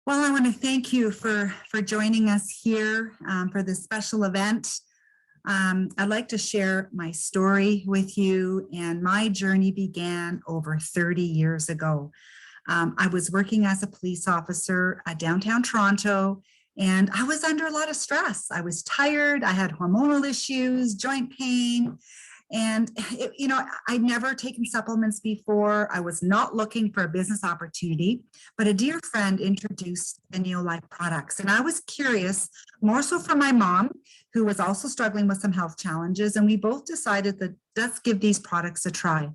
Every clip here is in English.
Well, I want to thank you for joining us here for this special event. I'd like to share my story with you, and my journey began over 30 years ago. I was working as a police officer at downtown Toronto, and I was under a lot of stress. I was tired, I had hormonal issues, joint pain, and I'd never taken supplements before. I was not looking for a business opportunity, but a dear friend introduced the Neolife products. And I was curious, more so from my mom, who was also struggling with some health challenges. And we both decided that let's give these products a try.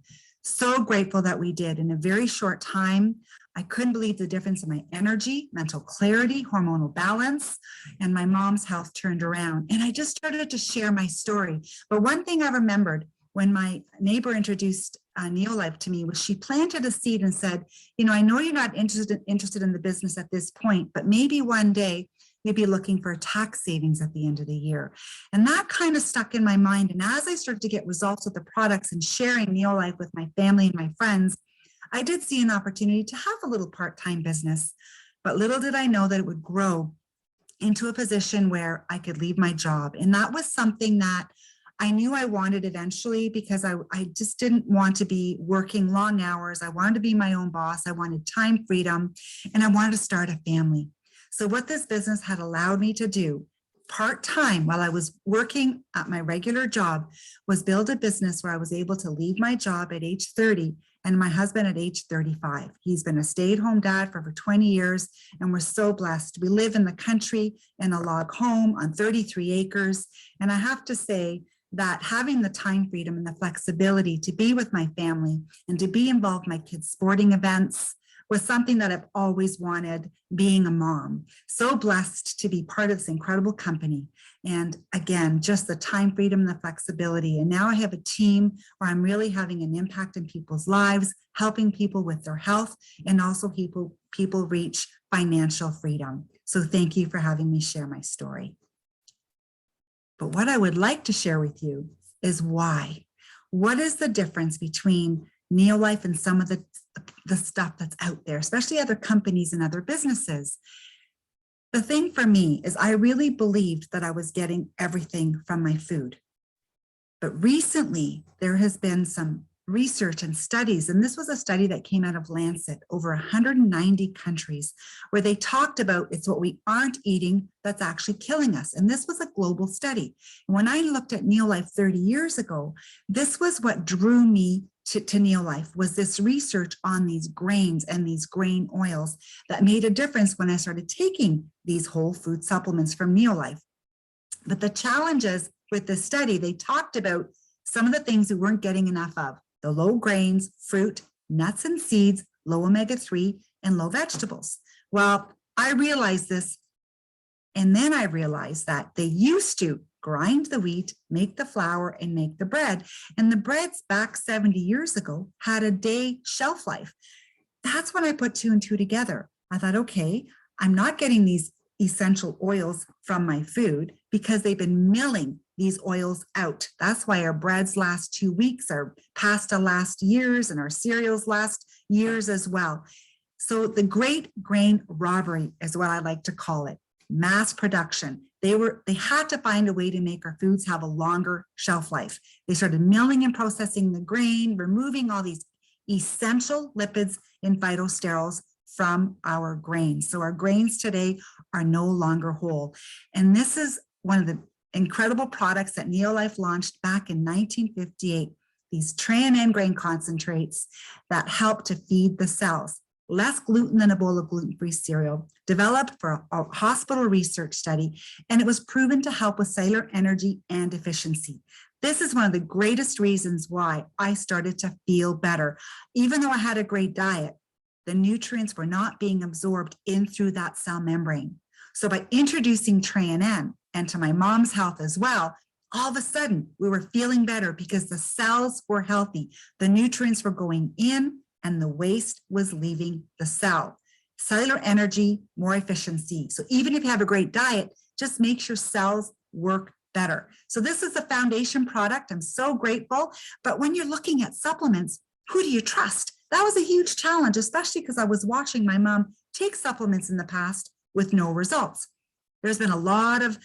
So grateful that we did. In a very short time, I couldn't believe the difference in my energy, mental clarity, hormonal balance, and my mom's health turned around. And I just started to share my story. But one thing I remembered when my neighbor introduced Neolife to me was she planted a seed and said, I know you're not interested in the business at this point, but maybe one day you'd be looking for tax savings at the end of the year. And that kind of stuck in my mind. And as I started to get results with the products and sharing Neolife with my family and my friends, I did see an opportunity to have a little part-time business, but little did I know that it would grow into a position where I could leave my job. And that was something that I knew I wanted eventually, because I just didn't want to be working long hours. I wanted to be my own boss. I wanted time freedom, and I wanted to start a family. So what this business had allowed me to do part-time while I was working at my regular job was build a business where I was able to leave my job at age 30 and my husband at age 35. He's been a stay-at-home dad for over 20 years, and we're so blessed. We live in the country in a log home on 33 acres. And I have to say that having the time freedom and the flexibility to be with my family and to be involved in my kids' sporting events was something that I've always wanted, being a mom. So blessed to be part of this incredible company. And again, just the time freedom and the flexibility. And now I have a team where I'm really having an impact in people's lives, helping people with their health, and also people reach financial freedom. So thank you for having me share my story. But what I would like to share with you is why. What is the difference between Neolife and some of the stuff that's out there, especially other companies and other businesses? The thing for me is I really believed that I was getting everything from my food. But recently, there has been some research and studies, and this was a study that came out of Lancet, over 190 countries, where they talked about it's what we aren't eating that's actually killing us. And this was a global study. And when I looked at Neolife 30 years ago, this was what drew me to Neolife, was this research on these grains and these grain oils that made a difference when I started taking these whole food supplements from Neolife. But the challenges with this study, they talked about some of the things we weren't getting enough of: the low grains, fruit, nuts and seeds, low omega-3, and low vegetables. Well, I realized this, and then I realized that they used to grind the wheat, make the flour, and make the bread. And the breads back 70 years ago had a day shelf life. That's when I put two and two together. I thought, okay, I'm not getting these essential oils from my food because they've been milling these oils out. That's why our breads last 2 weeks, our pasta last years, and our cereals last years as well. So the great grain robbery is what I like to call it. Mass production. They had to find a way to make our foods have a longer shelf life. They started milling and processing the grain, removing all these essential lipids and phytosterols from our grains. So our grains today are no longer whole. And this is one of the incredible products that Neolife launched back in 1958, these Tran grain concentrates that help to feed the cells. Less gluten than a bowl of gluten-free cereal, developed for a hospital research study, and it was proven to help with cellular energy and efficiency. This is one of the greatest reasons why I started to feel better. Even though I had a great diet, the nutrients were not being absorbed in through that cell membrane. So by introducing Tran and to my mom's health as well, all of a sudden we were feeling better because the cells were healthy. The nutrients were going in and the waste was leaving the cell. Cellular energy, more efficiency. So even if you have a great diet, just make sure cells work better. So this is a foundation product. I'm so grateful. But when you're looking at supplements, who do you trust? That was a huge challenge, especially because I was watching my mom take supplements in the past with no results. There's been a lot of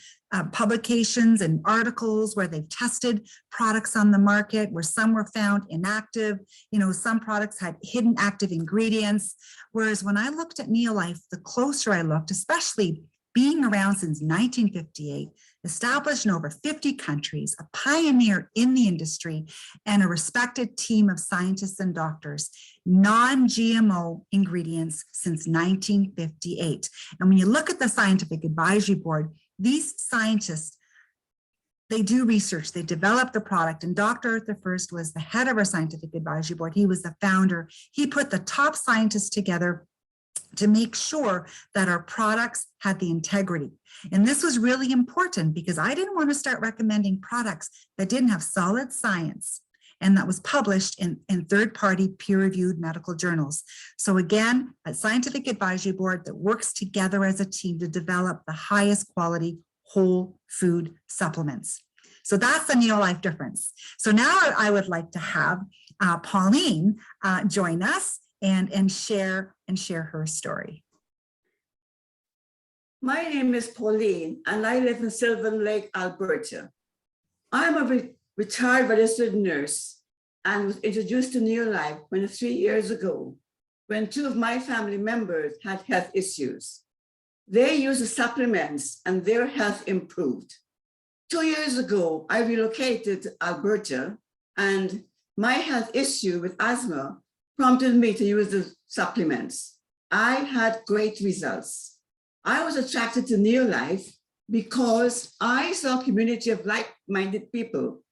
publications and articles where they've tested products on the market, where some were found inactive. Some products had hidden active ingredients. Whereas when I looked at Neolife, the closer I looked, especially being around since 1958, established in over 50 countries, a pioneer in the industry, and a respected team of scientists and doctors, non-GMO ingredients since 1958. And when you look at the scientific advisory board, these scientists, they do research, they develop the product, and Dr. Arthur First was the head of our scientific advisory board. He was the founder. He put the top scientists together to make sure that our products had the integrity. And this was really important because I didn't want to start recommending products that didn't have solid science and that was published in third-party peer-reviewed medical journals. So again, a scientific advisory board that works together as a team to develop the highest quality whole food supplements. So that's the Neolife difference. So now I would like to have Pauline join us and share her story. My name is Pauline, and I live in Sylvan Lake, Alberta. I'm a retired registered nurse and was introduced to Neolife 23 years ago when two of my family members had health issues. They used the supplements and their health improved. 2 years ago, I relocated to Alberta, and my health issue with asthma prompted me to use the supplements. I had great results. I was attracted to Neolife because I saw a community of like-minded people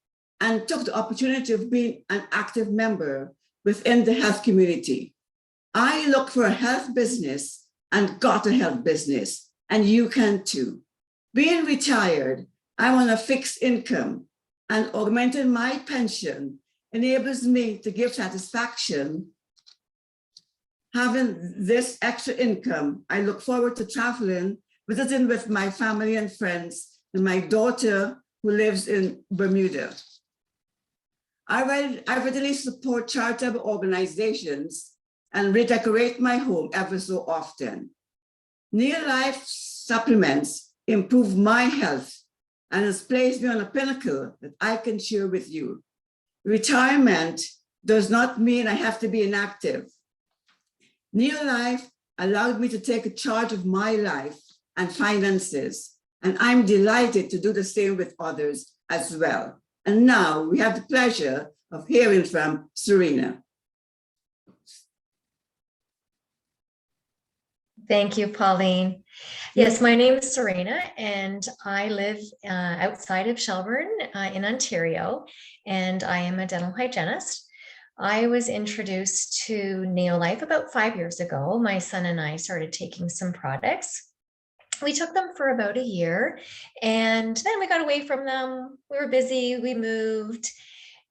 and took the opportunity of being an active member within the health community. I looked for a health business and got a health business, and you can too. Being retired, I'm on a fixed income, and augmenting my pension enables me to give satisfaction. Having this extra income, I look forward to traveling, visiting with my family and friends, and my daughter who lives in Bermuda. I readily support charitable organizations and redecorate my home ever so often. Neolife supplements improve my health and has placed me on a pinnacle that I can share with you. Retirement does not mean I have to be inactive. Neolife allowed me to take charge of my life and finances, and I'm delighted to do the same with others as well. And now we have the pleasure of hearing from Serena. Thank you, Pauline. Yes, my name is Serena, and I live outside of Shelburne in Ontario, and I am a dental hygienist. I was introduced to Neolife about 5 years ago. My son and I started taking some products. We took them for about a year, and then we got away from them. We were busy, we moved.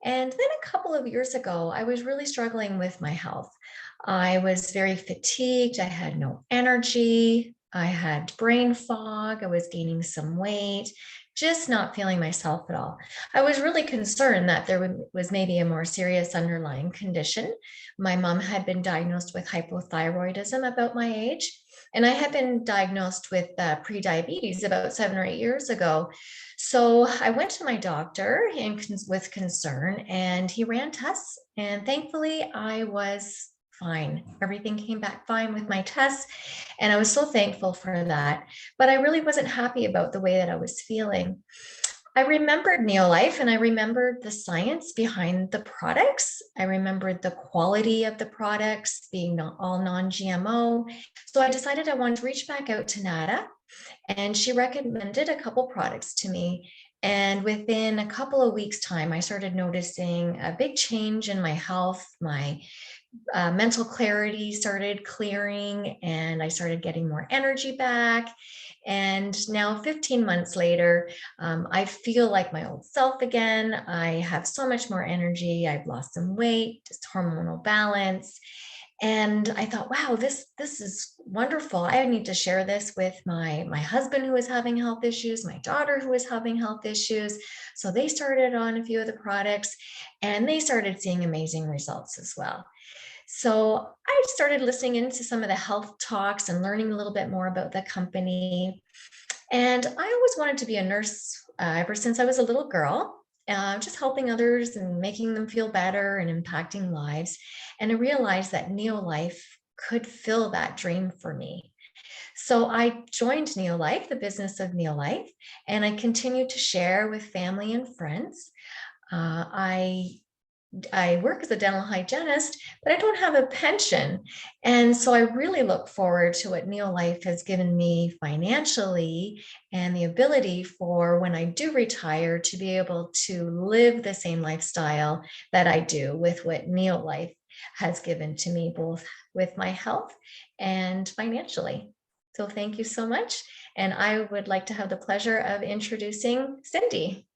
And then a couple of years ago, I was really struggling with my health. I was very fatigued. I had no energy. I had brain fog. I was gaining some weight, just not feeling myself at all. I was really concerned that there was maybe a more serious underlying condition. My mom had been diagnosed with hypothyroidism about my age, and I had been diagnosed with prediabetes about 7 or 8 years ago. So I went to my doctor with concern, and he ran tests, and thankfully I was fine. Everything came back fine with my tests, and I was so thankful for that. But I really wasn't happy about the way that I was feeling. I remembered Neolife, and I remembered the science behind the products. I remembered the quality of the products being all non-GMO. So I decided I wanted to reach back out to Nada, and she recommended a couple products to me. And within a couple of weeks' time, I started noticing a big change in my health. My mental clarity started clearing, and I started getting more energy back. And now 15 months later, I feel like my old self again. I have so much more energy. I've lost some weight, just hormonal balance. And I thought, wow, this is wonderful. I need to share this with my husband who is having health issues, my daughter who is having health issues. So they started on a few of the products, and they started seeing amazing results as well. So I started listening into some of the health talks and learning a little bit more about the company. And I always wanted to be a nurse ever since I was a little girl, just helping others and making them feel better and impacting lives. And I realized that Neolife could fill that dream for me. So I joined Neolife, the business of Neolife, and I continue to share with family and friends. I work as a dental hygienist, but I don't have a pension. And so I really look forward to what Neolife has given me financially and the ability for when I do retire to be able to live the same lifestyle that I do with what Neolife has given to me, both with my health and financially. So thank you so much. And I would like to have the pleasure of introducing Cindy.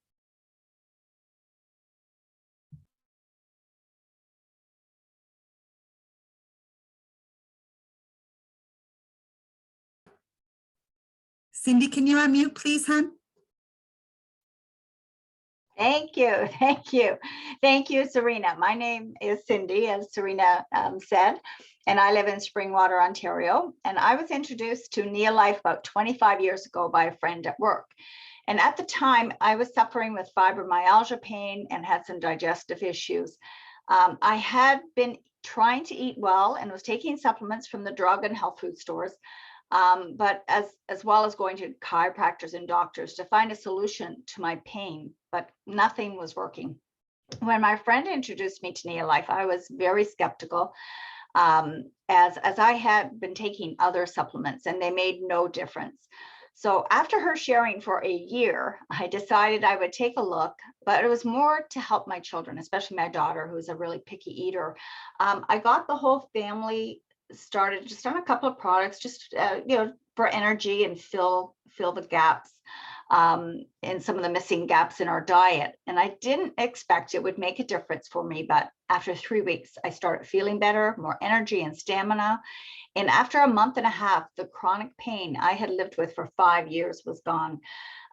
Cindy, can you unmute, please, hon? Thank you. Thank you. Thank you, Serena. My name is Cindy, as Serena said, and I live in Springwater, Ontario. And I was introduced to Neolife about 25 years ago by a friend at work. And at the time, I was suffering with fibromyalgia pain and had some digestive issues. I had been trying to eat well and was taking supplements from the drug and health food stores. But as well as going to chiropractors and doctors to find a solution to my pain, but nothing was working. When my friend introduced me to Neolife, I was very skeptical, as I had been taking other supplements and they made no difference. So after her sharing for a year, I decided I would take a look, but it was more to help my children, especially my daughter, who's a really picky eater. I got the whole family started just on a couple of products, just for energy and fill the gaps in some of the missing gaps in our diet. And I didn't expect it would make a difference for me, but after 3 weeks, I started feeling better, more energy and stamina. And after a month and a half, the chronic pain I had lived with for 5 years was gone.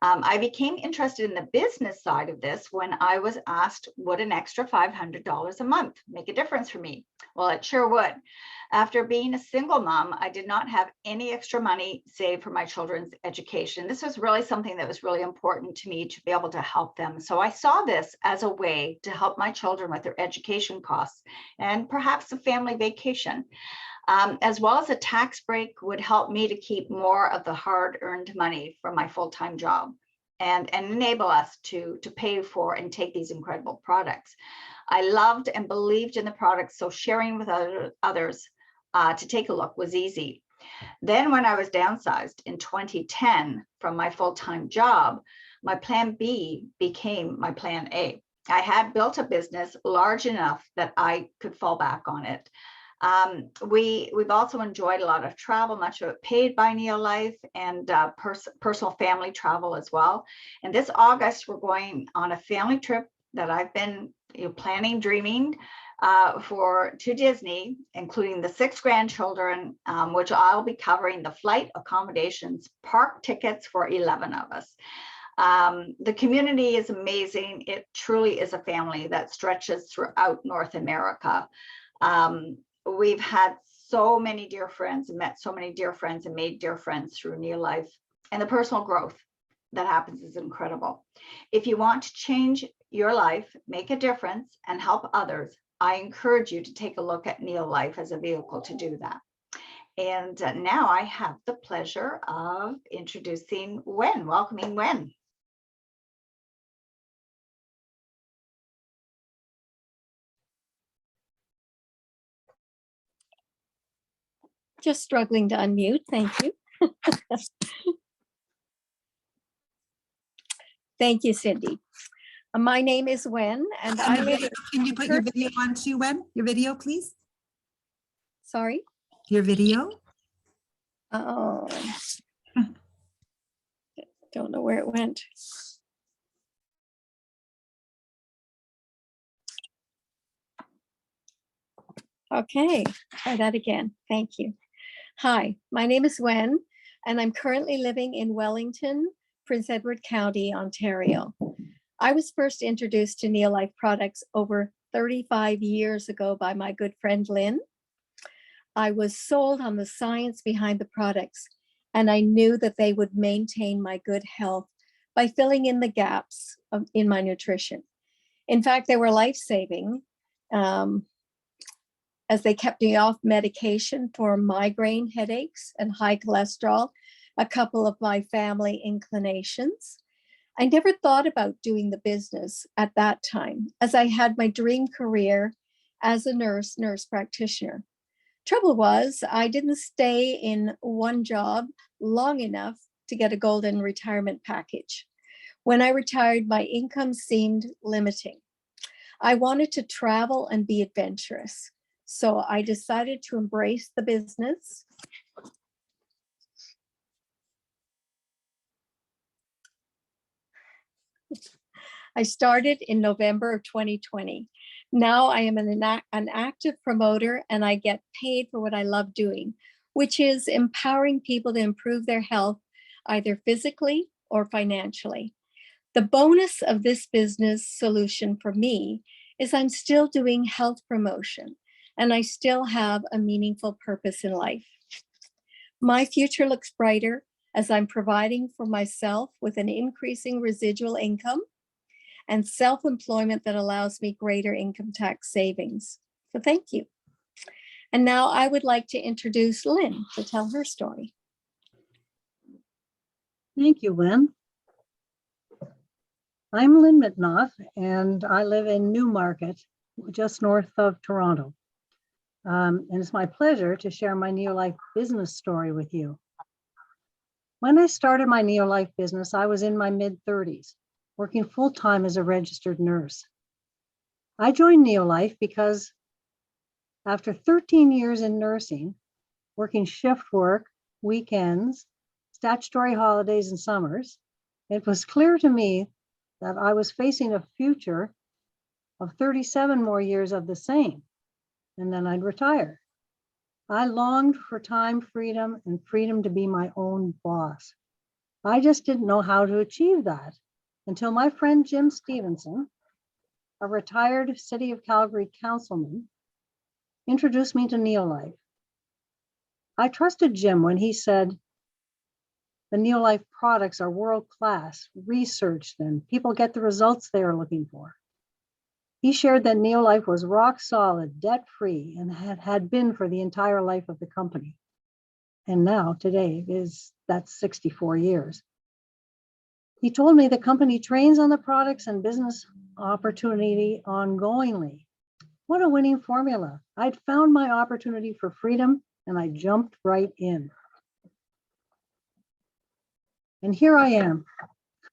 I became interested in the business side of this when I was asked, would an extra $500 a month make a difference for me? Well, it sure would. After being a single mom, I did not have any extra money saved for my children's education. This was really something that was really important to me to be able to help them. So I saw this as a way to help my children with their education costs and perhaps a family vacation. As well as a tax break would help me to keep more of the hard-earned money from my full-time job and enable us to pay for and take these incredible products. I loved and believed in the products, so sharing with others to take a look was easy. Then when I was downsized in 2010 from my full-time job, my plan B became my plan A. I had built a business large enough that I could fall back on it. We've also enjoyed a lot of travel, much of it paid by Neolife, and personal family travel as well. And this August, we're going on a family trip that I've been planning, dreaming to Disney, including the 6 grandchildren, which I'll be covering the flight, accommodations, park tickets for 11 of us. The community is amazing. It truly is a family that stretches throughout North America. We've had so many dear friends, met so many dear friends, and made dear friends through Neolife, and the personal growth that happens is incredible. If you want to change your life, make a difference, and help others, I encourage you to take a look at Neolife as a vehicle to do that. And now I have the pleasure of introducing Wen, welcoming Wen. Just struggling to unmute. Thank you. Thank you, Cindy. My name is Wen, and I live. Can you put your video on too, Wen? Your video, please. Sorry. Your video. Oh, don't know where it went. Okay, try that again. Thank you. Hi, my name is Wen, and I'm currently living in Wellington, Prince Edward County, Ontario. I was first introduced to Neolife products over 35 years ago by my good friend Lynne. I was sold on the science behind the products, and I knew that they would maintain my good health by filling in the gaps in my nutrition. In fact, they were life-saving, as they kept me off medication for migraine headaches and high cholesterol, a couple of my family inclinations. I never thought about doing the business at that time, as I had my dream career as a nurse practitioner. Trouble was, I didn't stay in one job long enough to get a golden retirement package. When I retired, my income seemed limiting. I wanted to travel and be adventurous. So I decided to embrace the business. I started in November of 2020. Now I am an active promoter, and I get paid for what I love doing, which is empowering people to improve their health, either physically or financially. The bonus of this business solution for me is I'm still doing health promotion, and I still have a meaningful purpose in life. My future looks brighter as I'm providing for myself with an increasing residual income and self-employment that allows me greater income tax savings. So thank you. And now I would like to introduce Lynne to tell her story. Thank you, Lynn. I'm Lynne Mitnoff, and I live in Newmarket, just north of Toronto. And it's my pleasure to share my Neolife business story with you. When I started my Neolife business, I was in my mid-30s, working full-time as a registered nurse. I joined Neolife because after 13 years in nursing, working shift work, weekends, statutory holidays, and summers, it was clear to me that I was facing a future of 37 more years of the same, and then I'd retire. I longed for time freedom and freedom to be my own boss. I just didn't know how to achieve that until my friend Jim Stevenson, a retired City of Calgary councilman, introduced me to Neolife. I trusted Jim when he said, the Neolife products are world-class, researched, and people get the results they are looking for. He shared that Neolife was rock solid, debt-free, and had been for the entire life of the company. And now, today, that's 64 years. He told me the company trains on the products and business opportunity ongoingly. What a winning formula. I'd found my opportunity for freedom, and I jumped right in. And here I am,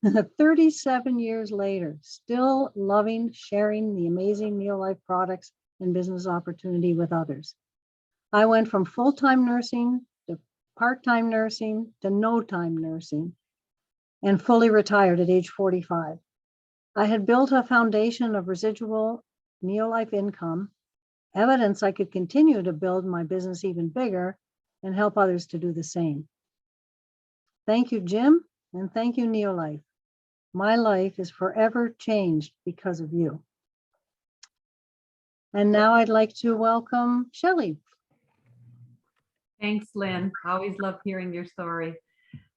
37 years later, still loving sharing the amazing Neolife products and business opportunity with others. I went from full-time nursing to part-time nursing to no-time nursing and fully retired at age 45. I had built a foundation of residual Neolife income, evidence I could continue to build my business even bigger and help others to do the same. Thank you, Jim, and thank you, Neolife. My life is forever changed because of you. And now I'd like to welcome Shelley. Thanks, Lynn. I always love hearing your story.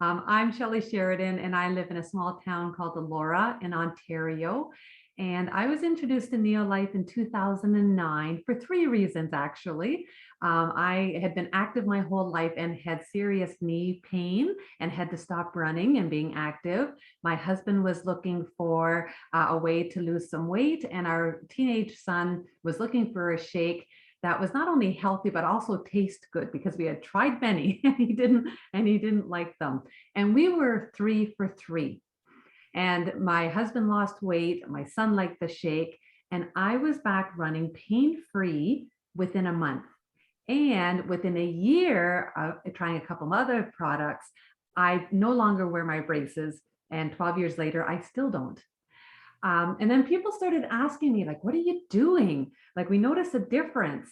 I'm Shelley Sheridan, and I live in a small town called Elora in Ontario. And I was introduced to Neolife in 2009 for 3 reasons, actually. I had been active my whole life and had serious knee pain and had to stop running and being active. My husband was looking for a way to lose some weight, and our teenage son was looking for a shake that was not only healthy, but also taste good, because we had tried many and he didn't like them. And we were 3 for 3. And my husband lost weight, my son liked the shake, and I was back running pain-free within a month. And within a year of trying a couple of other products, I no longer wear my braces. And 12 years later, I still don't. And then people started asking me, like, what are you doing? Like, we noticed a difference.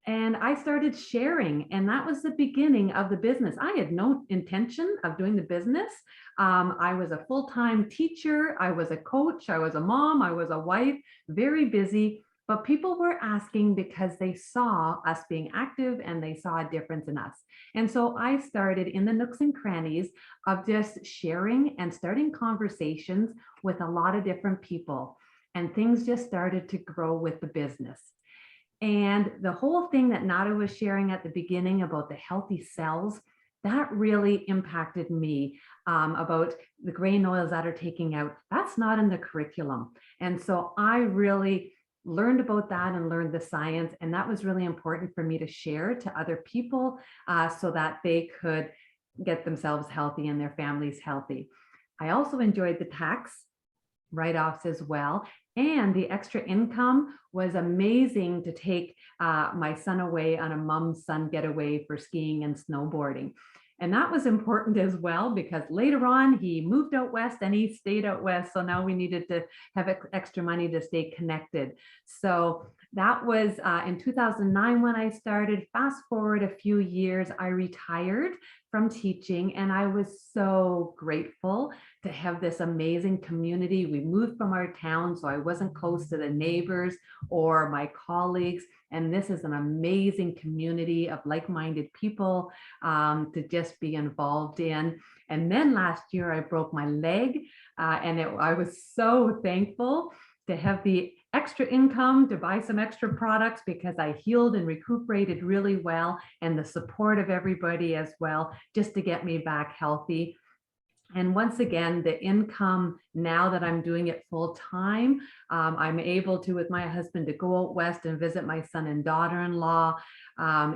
And I started sharing, and that was the beginning of the business. I had no intention of doing the business. I was a full-time teacher. I was a coach. I was a mom. I was a wife, very busy. But people were asking because they saw us being active and they saw a difference in us. And so I started in the nooks and crannies of just sharing and starting conversations with a lot of different people. And things just started to grow with the business. And the whole thing that Nada was sharing at the beginning about the healthy cells, that really impacted me, about the grain oils that are taking out. That's not in the curriculum. And so I really learned about that and learned the science. And that was really important for me to share to other people, so that they could get themselves healthy and their families healthy. I also enjoyed the tax write-offs as well. And the extra income was amazing to take my son away on a mom-son getaway for skiing and snowboarding. And that was important as well, because later on he moved out west and he stayed out west. So now we needed to have extra money to stay connected. So that was in 2009 when I started. Fast forward a few years, I retired from teaching, and I was so grateful to have this amazing community. We moved from our town, so I wasn't close to the neighbors or my colleagues. And this is an amazing community of like-minded people to just be involved in. And then last year I broke my leg, and I was so thankful to have the extra income to buy some extra products, because I healed and recuperated really well, and the support of everybody as well, just to get me back healthy. And once again, the income, now that I'm doing it full time, I'm able to, with my husband, to go out west and visit my son and daughter-in-law,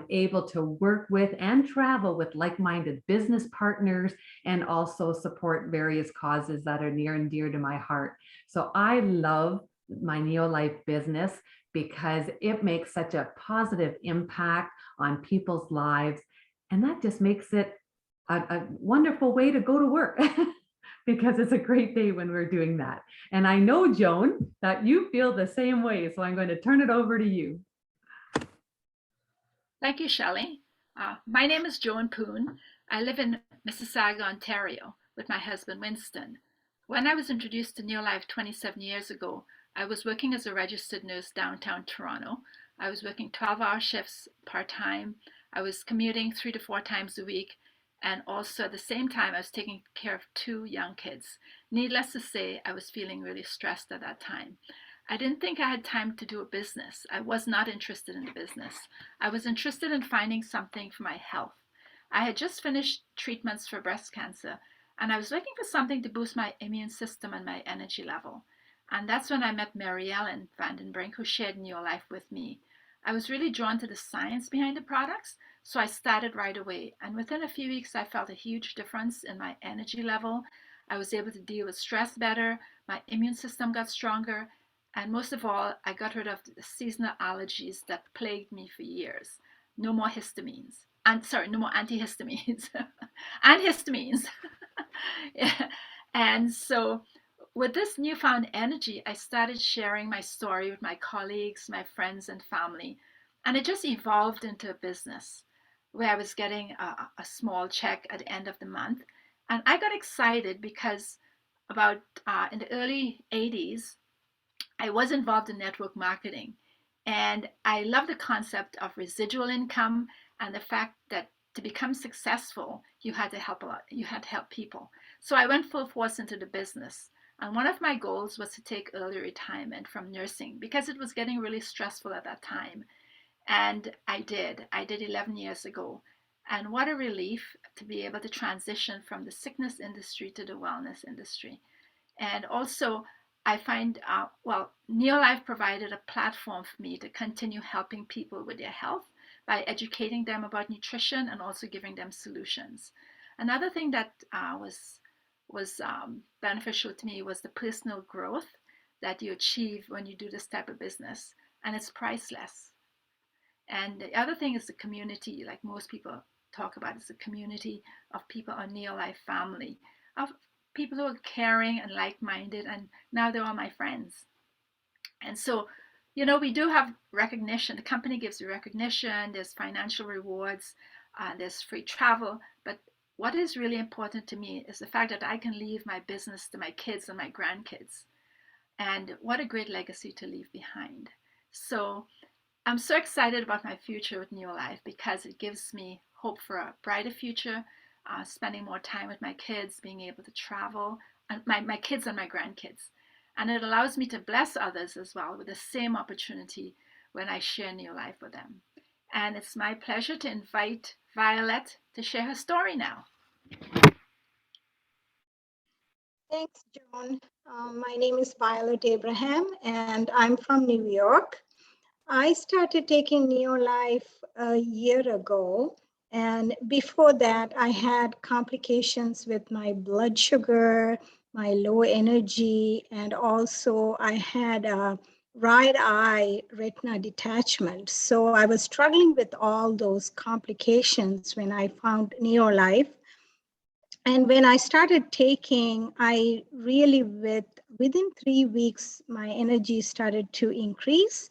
able to work with and travel with like-minded business partners, and also support various causes that are near and dear to my heart. So I love my Neolife business because it makes such a positive impact on people's lives. And that just makes it a wonderful way to go to work because it's a great day when we're doing that. And I know, Joan, that you feel the same way. So I'm going to turn it over to you. Thank you, Shelley. My name is Joan Poon. I live in Mississauga, Ontario, with my husband, Winston. When I was introduced to Neolife 27 years ago, I was working as a registered nurse downtown Toronto. I was working 12-hour shifts part-time. I was commuting 3 to 4 times a week. And also at the same time, I was taking care of 2 young kids. Needless to say, I was feeling really stressed at that time. I didn't think I had time to do a business. I was not interested in the business. I was interested in finding something for my health. I had just finished treatments for breast cancer, and I was looking for something to boost my immune system and my energy level. And that's when I met Mary Ellen Vandenbrink, who shared Neolife with me. I was really drawn to the science behind the products, so I started right away. And within a few weeks, I felt a huge difference in my energy level. I was able to deal with stress better. My immune system got stronger. And most of all, I got rid of the seasonal allergies that plagued me for years. No more histamines. No more antihistamines. And histamines. Yeah. And so with this newfound energy, I started sharing my story with my colleagues, my friends, and family. And it just evolved into a business where I was getting a small check at the end of the month. And I got excited because about in the early 80s, I was involved in network marketing. And I love the concept of residual income and the fact that to become successful, you had to help a lot. You had to help people. So I went full force into the business. And one of my goals was to take early retirement from nursing because it was getting really stressful at that time. And I did 11 years ago. And what a relief to be able to transition from the sickness industry to the wellness industry. And also, I find, Neolife provided a platform for me to continue helping people with their health by educating them about nutrition and also giving them solutions. Another thing that was beneficial to me was the personal growth that you achieve when you do this type of business, and it's priceless. And the other thing is the community, like most people talk about, is the community of people on Neolife family, of people who are caring and like-minded, and now they're all my friends. And so, we do have recognition. The company gives you recognition, there's financial rewards, there's free travel, but what is really important to me is the fact that I can leave my business to my kids and my grandkids. And what a great legacy to leave behind. So I'm so excited about my future with Neolife because it gives me hope for a brighter future, spending more time with my kids, being able to travel, and my kids and my grandkids. And it allows me to bless others as well with the same opportunity when I share Neolife with them. And it's my pleasure to invite Violet to share her story now. Thanks, Joan. My name is Violet Abraham, and I'm from New York. I started taking Neolife a year ago, and before that, I had complications with my blood sugar, my low energy, and also I had a right eye retina detachment. So I was struggling with all those complications when I found Neolife. And when I started taking, I really, within 3 weeks, my energy started to increase.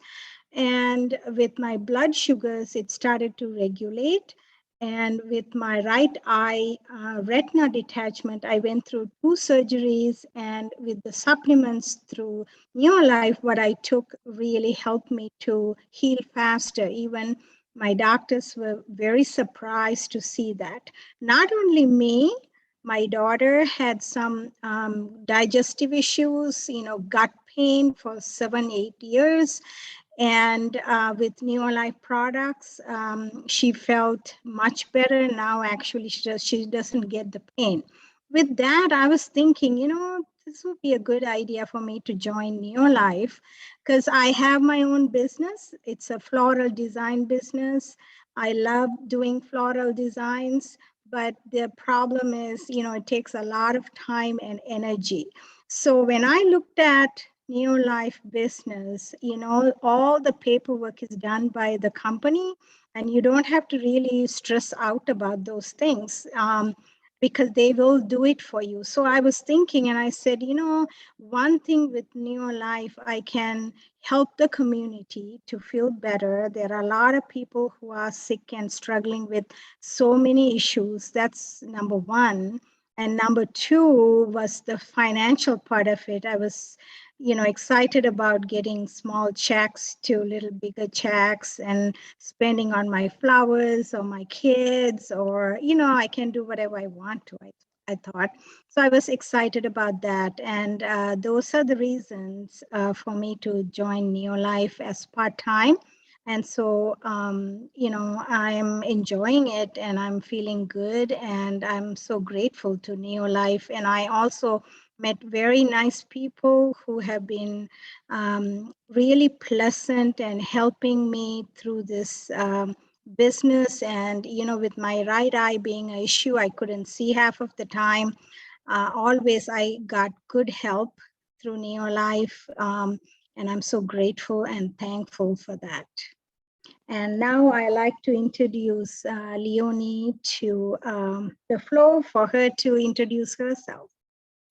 And with my blood sugars, it started to regulate. And with my right eye retina detachment, I went through 2 surgeries. And with the supplements through Neolife, what I took really helped me to heal faster. Even my doctors were very surprised to see that. Not only me, my daughter had some digestive issues, gut pain for 7-8 years. And with Neolife products, she felt much better. Now, actually, she doesn't get the pain. With that, I was thinking, this would be a good idea for me to join Neolife because I have my own business. It's a floral design business. I love doing floral designs, but the problem is, it takes a lot of time and energy. So when I looked at Neolife business, all the paperwork is done by the company, and you don't have to really stress out about those things because they will do it for you. So I was thinking, and I said, one thing with Neolife, I can help the community to feel better. There are a lot of people who are sick and struggling with so many issues. That's number one. And number two was the financial part of it. I was excited about getting small checks to little bigger checks and spending on my flowers or my kids, or, I can do whatever I want to, I thought. So I was excited about that. And those are the reasons for me to join Neolife as part-time. And so, I'm enjoying it and I'm feeling good, and I'm so grateful to Neolife. And I also met very nice people who have been really pleasant and helping me through this business. And, with my right eye being an issue, I couldn't see half of the time. Always I got good help through Neolife. And I'm so grateful and thankful for that. And now I like to introduce Leonie to the floor for her to introduce herself.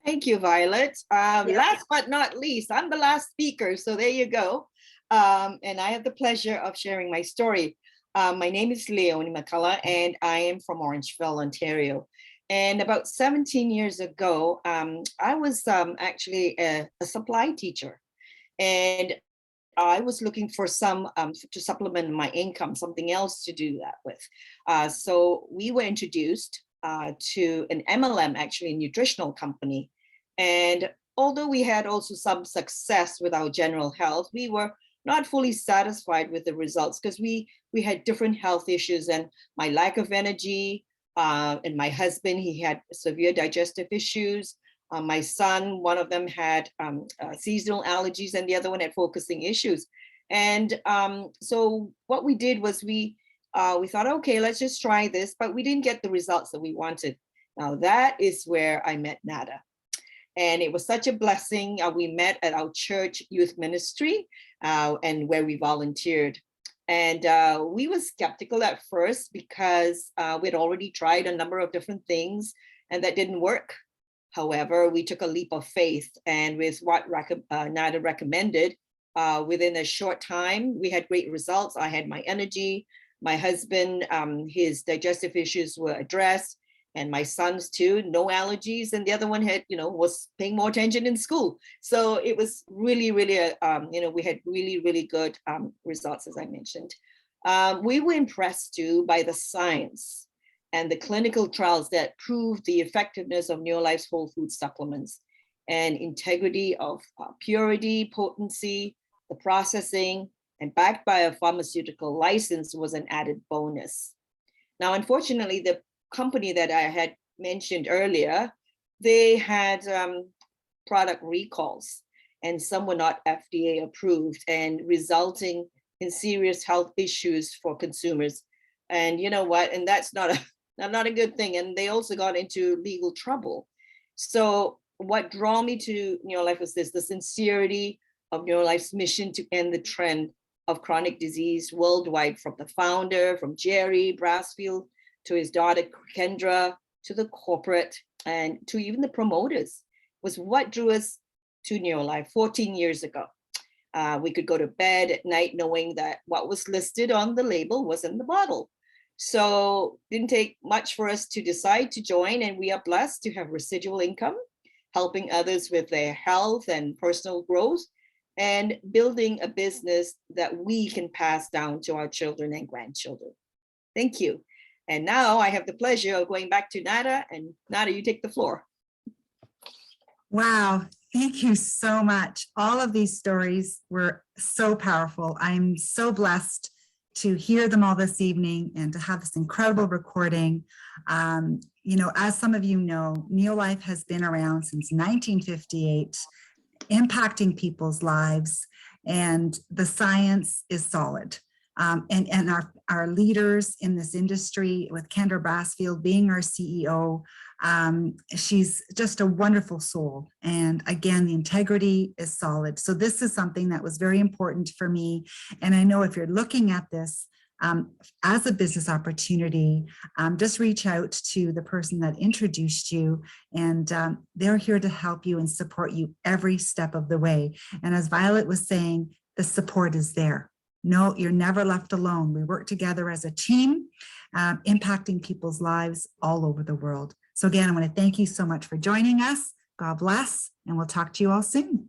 Thank you, Violet. Last but not least, I'm the last speaker, so there you go. And I have the pleasure of sharing my story. My name is Leonie Mccalla, and I am from Orangeville, Ontario. And about 17 years ago, I was actually a supply teacher. And I was looking for some to supplement my income, something else to do that with. So we were introduced to an MLM, actually a nutritional company. And although we had also some success with our general health, we were not fully satisfied with the results because we had different health issues, and my lack of energy, and my husband, he had severe digestive issues. My son, one of them had seasonal allergies, and the other one had focusing issues. And so what we did was we thought, okay, let's just try this, but we didn't get the results that we wanted. Now that is where I met Nada. And it was such a blessing. We met at our church youth ministry and where we volunteered. And we were skeptical at first because we'd already tried a number of different things and that didn't work. However, we took a leap of faith, and with what Nada recommended, within a short time, we had great results. I had my energy. My husband, his digestive issues were addressed, and my sons too, no allergies, and the other one had, was paying more attention in school. So it was really, really, we had really, really good results, as I mentioned. We were impressed too by the science and the clinical trials that proved the effectiveness of Neolife's whole food supplements and integrity of purity, potency, the processing, and backed by a pharmaceutical license was an added bonus. Now, unfortunately, the company that I had mentioned earlier, they had product recalls, and some were not FDA approved, and resulting in serious health issues for consumers. And you know what? And that's not a good thing. And they also got into legal trouble. So what drew me to Neolife was the sincerity of Neolife's mission to end the trend of chronic disease worldwide, from the founder, from Jerry Brasfield, to his daughter Kendra, to the corporate, and to even the promoters, was what drew us to Neolife 14 years ago. We could go to bed at night knowing that what was listed on the label was in the bottle. So it didn't take much for us to decide to join, and we are blessed to have residual income, helping others with their health and personal growth, and building a business that we can pass down to our children and grandchildren. Thank you. And now I have the pleasure of going back to Nada, and Nada, you take the floor. Wow, thank you so much. All of these stories were so powerful. I'm so blessed to hear them all this evening and to have this incredible recording. As some of you know, Neolife has been around since 1958, impacting people's lives, and the science is solid. And our leaders in this industry, with Kendra Brasfield being our CEO, she's just a wonderful soul. And again, the integrity is solid. So this is something that was very important for me. And I know if you're looking at this as a business opportunity, just reach out to the person that introduced you, and they're here to help you and support you every step of the way. And as Violet was saying, the support is there. No, you're never left alone. We work together as a team, impacting people's lives all over the world. So again, I want to thank you so much for joining us. God bless, and we'll talk to you all soon.